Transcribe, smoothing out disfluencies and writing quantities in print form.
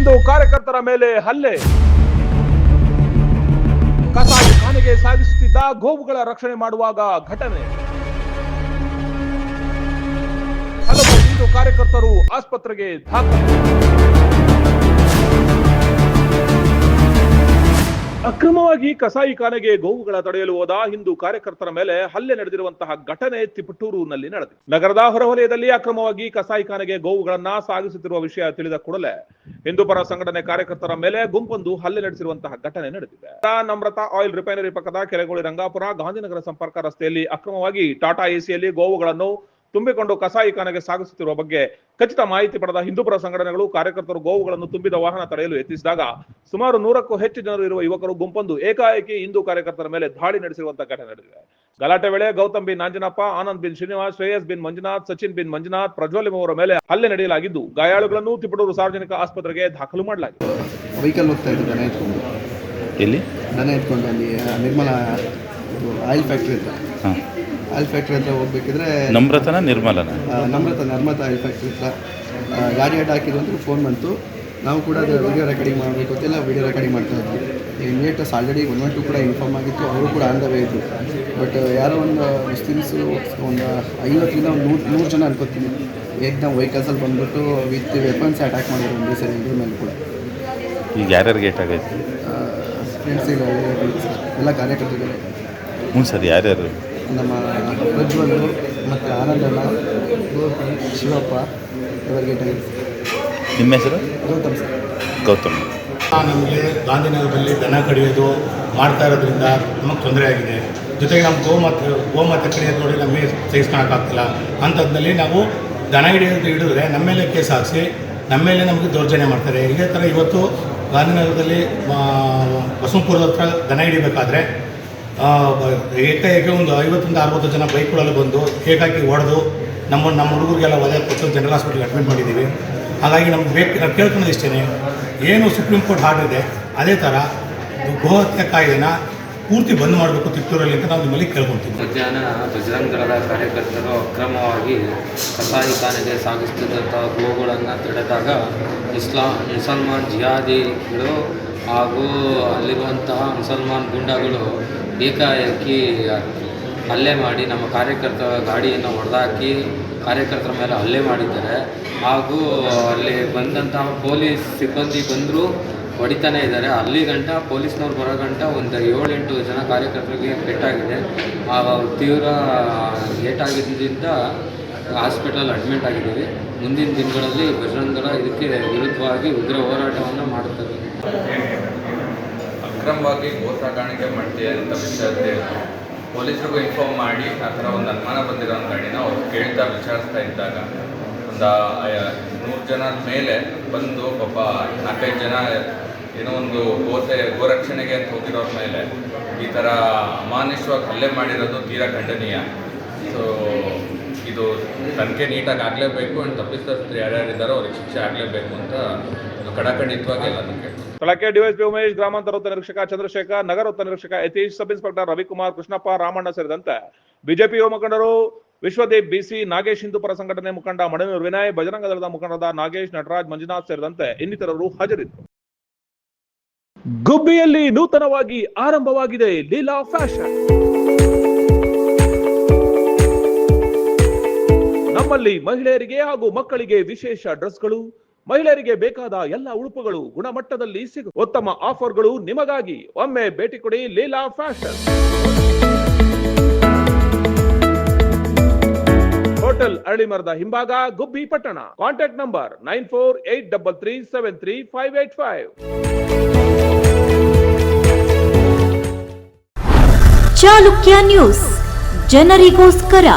ಹಿಂದೂ ಕಾರ್ಯಕರ್ತರ ಮೇಲೆ ಹಲ್ಲೆ. ಕಸಾಯಿ ಖಾನೆಗೆ ಸಾಗಿಸುತ್ತಿದ್ದ ಗೋವುಗಳ ರಕ್ಷಣೆ ಮಾಡುವಾಗ ಘಟನೆ. ಹಲವು ಹಿಂದೂ ಕಾರ್ಯಕರ್ತರು ಆಸ್ಪತ್ರೆಗೆ ದಾಖಲೆ. ಅಕ್ರಮವಾಗಿ ಕಸಾಯಿ ಖಾನೆಗೆ ಗೋವುಗಳ ತಡೆಯಲು ಹೋದ ಹಿಂದೂ ಕಾರ್ಯಕರ್ತರ ಮೇಲೆ ಹಲ್ಲೆ ನಡೆದಿರುವಂತಹ ಘಟನೆ ತಿಪಟೂರಿನಲ್ಲಿ ನಡೆದಿದೆ. ನಗರದ ಹೊರವಲಯದಲ್ಲಿ ಅಕ್ರಮವಾಗಿ ಕಸಾಯಿ ಖಾನೆಗೆ ಗೋವುಗಳನ್ನ ಸಾಗಿಸುತ್ತಿರುವ ವಿಷಯ ತಿಳಿದ ಕೂಡಲೇ ಹಿಂದೂಪರ ಸಂಘಟನೆ ಕಾರ್ಯಕರ್ತರ ಮೇಲೆ ಗುಂಪೊಂದು ಹಲ್ಲೆ ನಡೆಸಿರುವಂತಹ ಘಟನೆ ನಡೆದಿದೆ. ನಮ್ರತಾ ಆಯಿಲ್ ರಿಫೈನರಿ ಪಕ್ಕದ ಕೆರೆಗೋಳಿ ರಂಗಾಪುರ ಗಾಂಧಿನಗರ ಸಂಪರ್ಕ ರಸ್ತೆಯಲ್ಲಿ ಅಕ್ರಮವಾಗಿ ಟಾಟಾ ಎಸಿಯಲ್ಲಿ ಗೋವುಗಳನ್ನು ತುಂಬಿಕೊಂಡು ಕಸಾಯಿ ಖಾನೆಗೆ ಸಾಗಿಸುತ್ತಿರುವ ಬಗ್ಗೆ ಖಚಿತ ಮಾಹಿತಿ ಪಡೆದ ಹಿಂದೂಪರ ಸಂಘಟನೆಗಳು ಕಾರ್ಯಕರ್ತರು ಗೋವುಗಳನ್ನು ತುಂಬಿದ ವಾಹನ ತಡೆಯಲು ಯತ್ನಿಸಿದಾಗ ಸುಮಾರು 100ಕ್ಕೂ ಹೆಚ್ಚು ಜನರು ಇರುವ ಯುವಕರು ಗುಂಪೊಂದು ಏಕಾಏಕಿ ಹಿಂದೂ ಕಾರ್ಯಕರ್ತರ ಮೇಲೆ ದಾಳಿ ನಡೆಸಿರುವಂತಹ ಘಟನೆ ನಡೆದಿದೆ. ಗಲಾಟೆ ವೇಳೆ ಗೌತಮ್ ಬಿನ್ ನಾಂಜನಪ್ಪ, ಆನಂದ್ ಬಿನ್ ಶ್ರೀನಿವಾಸ್, ಶ್ರೇಯಸ್ ಬಿನ್ ಮಂಜುನಾಥ್, ಸಚಿನ್ ಬಿನ್ ಮಂಜುನಾಥ್, ಪ್ರಜ್ವಲ್ ಅವರ ಮೇಲೆ ಹಲ್ಲೆ ನಡೆಯಲಾಗಿದ್ದು ಗಾಯಾಳುಗಳನ್ನು ತಿಪಟೂರು ಸಾರ್ವಜನಿಕ ಆಸ್ಪತ್ರೆಗೆ ದಾಖಲು ಮಾಡಲಾಗಿದೆ. ವೆಹಿಕಲ್ ಹೋಗ್ತಾ ಇದ್ದು ದನ ಎತ್ಕೊಂಡು ಎಲ್ಲಿ ದನ ಎತ್ಕೊಂಡು ಅಲ್ಲಿ ನಿರ್ಮಲಾ ಆಯಿಲ್ ಫ್ಯಾಕ್ಟ್ರಿ ಹತ್ರ ಆಯಿಲ್ ಫ್ಯಾಕ್ಟ್ರಿ ಹತ್ರ ಹೋಗ್ಬೇಕಿದ್ರೆ ನಮ್ರತಾ ನರ್ಮತಾ ಆಯಿಲ್ ಫ್ಯಾಕ್ಟ್ರಿ ಹತ್ರ ಗಾಡಿ ಅಡ್ಡ ಹಾಕಿದ್ರು ಅಂತ ಫೋನ್ ಬಂತು. ನಾವು ಕೂಡ ಅದು ವಿಡಿಯೋ ರೆಕಾರ್ಡಿಂಗ್ ಮಾಡಬೇಕು ಅಂತೆಲ್ಲ ವಿಡಿಯೋ ರೆಕಾರ್ಡಿಂಗ್ ಮಾಡ್ತಾ ಇದ್ವಿ. ಇಮಿಡಿಯೇಟಸ್ ಆಲ್ರೆಡಿ 112 ಕೂಡ ಇನ್ಫಾರ್ಮ್ ಆಗಿತ್ತು, ಅವರು ಕೂಡ ಆನ್ ದ ವೇ ಇದ್ದರು. ಬಟ್ ಯಾರೋ ಒಂದು ಮುಸ್ಲಿಮ್ಸು ಒಂದು 50ರಿಂದ ಒಂದು 100 ಜನ ಅನ್ಕೋತೀನಿ ಏಕ್ದಮ್ ವೆಹಿಕಲ್ಸಲ್ಲಿ ಬಂದುಬಿಟ್ಟು ವಿತ್ ವೆಪನ್ಸ್ ಅಟ್ಯಾಕ್ ಮಾಡಿದ್ರು ಒಂದೇ ಸರಿ ಇದ್ರ ಮೇಲೆ ಕೂಡ. ಈಗ ಯಾರ್ಯಾರು ಗೇಟ್ ಆಗೈತೆ? ಫ್ರೆಂಡ್ಸಿಗೆ ಎಲ್ಲ ಕಾರ್ಯಕರ್ತರಿಗೆ. ಹ್ಞೂ ಸರ್, ಯಾರ್ಯಾರು? ನಮ್ಮ ಪ್ರಜ್ವಲ್ ಮತ್ತು ಆನಂದಣ್ಣ, ಗೋಪಿ, ಶಿವಪ್ಪ ಇವರಿಗೆ. ನಿಮ್ಮ ಹೆಸರು? ಗೌತಮ್ ಸರ್. ಗೌತಮ್. ನಮಗೆ ಗಾಂಧಿನಗರದಲ್ಲಿ ದನ ಕಡಿಯೋದು ಮಾಡ್ತಾ ಇರೋದ್ರಿಂದ ನಮಗೆ ತೊಂದರೆ ಆಗಿದೆ. ಜೊತೆಗೆ ನಮ್ಮ ಗೋಮಾತೆ ಕಡಿಯೋದು ನೋಡಿ ನಮಗೆ ಸಹಿಸ್ಕೊಳಕ್ಕಾಗ್ತಿಲ್ಲ. ಅಂಥದ್ದಲ್ಲಿ ನಾವು ದನ ಹಿಡಿದ್ರೆ ನಮ್ಮ ಮೇಲೆ ಕೇಸ್ ಹಾಕಿಸಿ ನಮ್ಮ ಮೇಲೆ ನಮಗೆ ದೌರ್ಜನ್ಯ ಮಾಡ್ತಾರೆ. ಇದೇ ಥರ ಇವತ್ತು ಗಾಂಧಿನಗರದಲ್ಲಿ ಬಸವಪುರದ ಹತ್ರ ದನ ಹಿಡಿಬೇಕಾದ್ರೆ ಏಕಾಏಕಿ ಒಂದು 50ರಿಂದ 60 ಜನ ಬೈಕ್ಗಳಲ್ಲಿ ಬಂದು ಏಕಾಏಕಿ ಹೊಡೆದು ನಮ್ಮ ಹುಡುಗರಿಗೆಲ್ಲ ವಧೆ ಕೊಟ್ಟು ಜನರಲ್ ಹಾಸ್ಪಿಟಲ್ಗೆ ಅಡ್ಮಿಟ್ ಮಾಡಿದ್ದೀವಿ. ಹಾಗಾಗಿ ನಮ್ಗೆ ನಾವು ಕೇಳ್ಕೊಳ್ಳೋದು ಇಷ್ಟೇ, ಏನು ಸುಪ್ರೀಂ ಕೋರ್ಟ್ ಆರ್ಡರ್ ಅದೇ ಥರ ಗೋಹತ್ಯೆ ಕಾಯ್ದೆನ ಪೂರ್ತಿ ಬಂದ್ ಮಾಡಬೇಕು ತಿಪ್ಟೂರಲ್ಲಿ ಅಂತ ನಾವು ನಿಮ್ಮಲ್ಲಿ ಕೇಳ್ಕೊತೀವಿ. ಮಧ್ಯಾಹ್ನ ಬಜರಂಗ ದಳದ ಕಾರ್ಯಕರ್ತರು ಅಕ್ರಮವಾಗಿ ಕಸಾಯಿ ಖಾನೆಗೆ ಸಾಗಿಸುತ್ತಿದ್ದಂಥ ಗೋವುಗಳನ್ನು ತಡೆದಾಗ ಮುಸಲ್ಮಾನ್ ಜಿಹಾದಿಗಳು ಹಾಗೂ ಅಲ್ಲಿರುವಂತಹ ಮುಸಲ್ಮಾನ್ ಗೂಂಡಾಗಳು ಏಕಾಏಕಿ ಹಲ್ಲೆ ಮಾಡಿ ನಮ್ಮ ಕಾರ್ಯಕರ್ತರ ಗಾಡಿಯನ್ನು ಹೊಡೆದಾಕಿ ಕಾರ್ಯಕರ್ತರ ಮೇಲೆ ಹಲ್ಲೆ ಮಾಡಿದ್ದಾರೆ. ಹಾಗೂ ಅಲ್ಲಿ ಬಂದಂತಹ ಪೊಲೀಸ್ ಸಿಬ್ಬಂದಿ ಬಂದರೂ ಹೊಡಿತಾನೇ ಇದ್ದಾರೆ. ಅಲ್ಲಿ ಗಂಟ ಪೊಲೀಸ್ನವ್ರು ಬರೋ ಗಂಟ ಒಂದು 7-8 ಜನ ಕಾರ್ಯಕರ್ತರಿಗೆ ಪೆಟ್ಟಾಗಿದೆ. ತೀವ್ರ ಏಟಾಗಿದ್ದರಿಂದ ಹಾಸ್ಪಿಟಲ್ ಅಡ್ಮಿಟ್ ಆಗಿದ್ದೀವಿ. ಮುಂದಿನ ದಿನಗಳಲ್ಲಿ ಬಜರಂಗ ದಳ ಇದಕ್ಕೆ ವಿರುದ್ಧವಾಗಿ ಉಗ್ರ ಹೋರಾಟವನ್ನು ಮಾಡುತ್ತದೆ. ಅಕ್ರಮವಾಗಿ ಗೋ ಸಾಗಾಣಿಕೆ ಮಾಡ್ತೀವಿ ಅಂತ ವಿಷಯ ಪೊಲೀಸರಿಗೂ ಇನ್ಫಾರ್ಮ್ ಮಾಡಿ ಆ ಥರ ಒಂದು ಅನುಮಾನ ಬಂದಿರೋ ಗಾಡಿನ ಅವ್ರು ಕೇಳ್ತಾ ವಿಚಾರಿಸ್ತಾ ಇದ್ದಾಗ ಒಂದು 100 ಜನ ಮೇಲೆ ಬಂದು ಪಾಪ 4-5 ಜನ ಏನೋ ಒಂದು ಗೋರಕ್ಷಣೆಗೆ ಅಂತ ಹೋಗಿರೋರ ಮೇಲೆ ಈ ಥರ ಅಮಾನುಷವಾಗಿ ಹಲ್ಲೆ ಮಾಡಿರೋದು ತೀರಾ ಖಂಡನೀಯ. ಸೊ ಇದು ತನಿಖೆ ನೀಟಾಗಿ ಆಗಲೇಬೇಕು ಆ್ಯಂಡ್ ತಪ್ಪಿತಸ್ಥರು ಯಾರ್ಯಾರಿದ್ದಾರೋ ಅವ್ರಿಗೆ ಶಿಕ್ಷೆ ಆಗಲೇಬೇಕು ಅಂತ ಕಡಖಂಡಿತವಾಗಿ ಎಲ್ಲದಕ್ಕೆ. ಸ್ಥಳಕ್ಕೆ ಡಿವೈಎಸ್ಪಿ ಉಮೇಶ್, ಗ್ರಾಮಾಂತರ ವೃತ್ತ ನಿರೀಕ್ಷಕ ಚಂದ್ರಶೇಖರ್, ನಗರ ವೃತ್ತ ನಿರೀಕ್ಷಕ ಯತೀಶ್, ಸಬ್ ಇನ್ಸ್ಪೆಕ್ಟರ್ ರವಿಕುಮಾರ್, ಕೃಷ್ಣಪ್ಪ, ರಾಮಣ್ಣ ಸೇರಿದಂತೆ ಬಿಜೆಪಿ ಯುವ ಮುಖಂಡರು ವಿಶ್ವದೀಪ್, ಬಿಸಿ ನಾಗೇಶ್, ಹಿಂದೂಪರ ಸಂಘಟನೆ ಮುಖಂಡ ಮಡನೂರು ವಿನಯ್, ಬಜರಂಗ ದಳದ ಮುಖಂಡರಾದ ನಾಗೇಶ್, ನಟರಾಜ್, ಮಂಜುನಾಥ್ ಸೇರಿದಂತೆ ಇನ್ನಿತರರು ಹಾಜರಿದ್ದರು. ಗುಬ್ಬಿಯಲ್ಲಿ ನೂತನವಾಗಿ ಆರಂಭವಾಗಿದೆ ಲೀಲಾ ಫ್ಯಾಷನ್. ನಮ್ಮಲ್ಲಿ ಮಹಿಳೆಯರಿಗೆ ಹಾಗೂ ಮಕ್ಕಳಿಗೆ ವಿಶೇಷ ಡ್ರೆಸ್ಗಳು, ಮಹಿಳೆಯರಿಗೆ ಬೇಕಾದ ಎಲ್ಲ ಉಡುಪುಗಳು ಗುಣಮಟ್ಟದಲ್ಲಿ ಸಿಗುವ ಉತ್ತಮ ಆಫರ್ಗಳು ನಿಮಗಾಗಿ. ಒಮ್ಮೆ ಭೇಟಿ ಕೊಡಿ ಲೀಲಾ ಫ್ಯಾಷನ್. ಹೋಟೆಲ್ ಅರಳಿಮರದ ಹಿಂಭಾಗ, ಗುಬ್ಬಿ ಪಟ್ಟಣ. Contact number 9483373585. ಚಾಲುಕ್ಯ ನ್ಯೂಸ್, ಜನರಿಗೋಸ್ಕರ.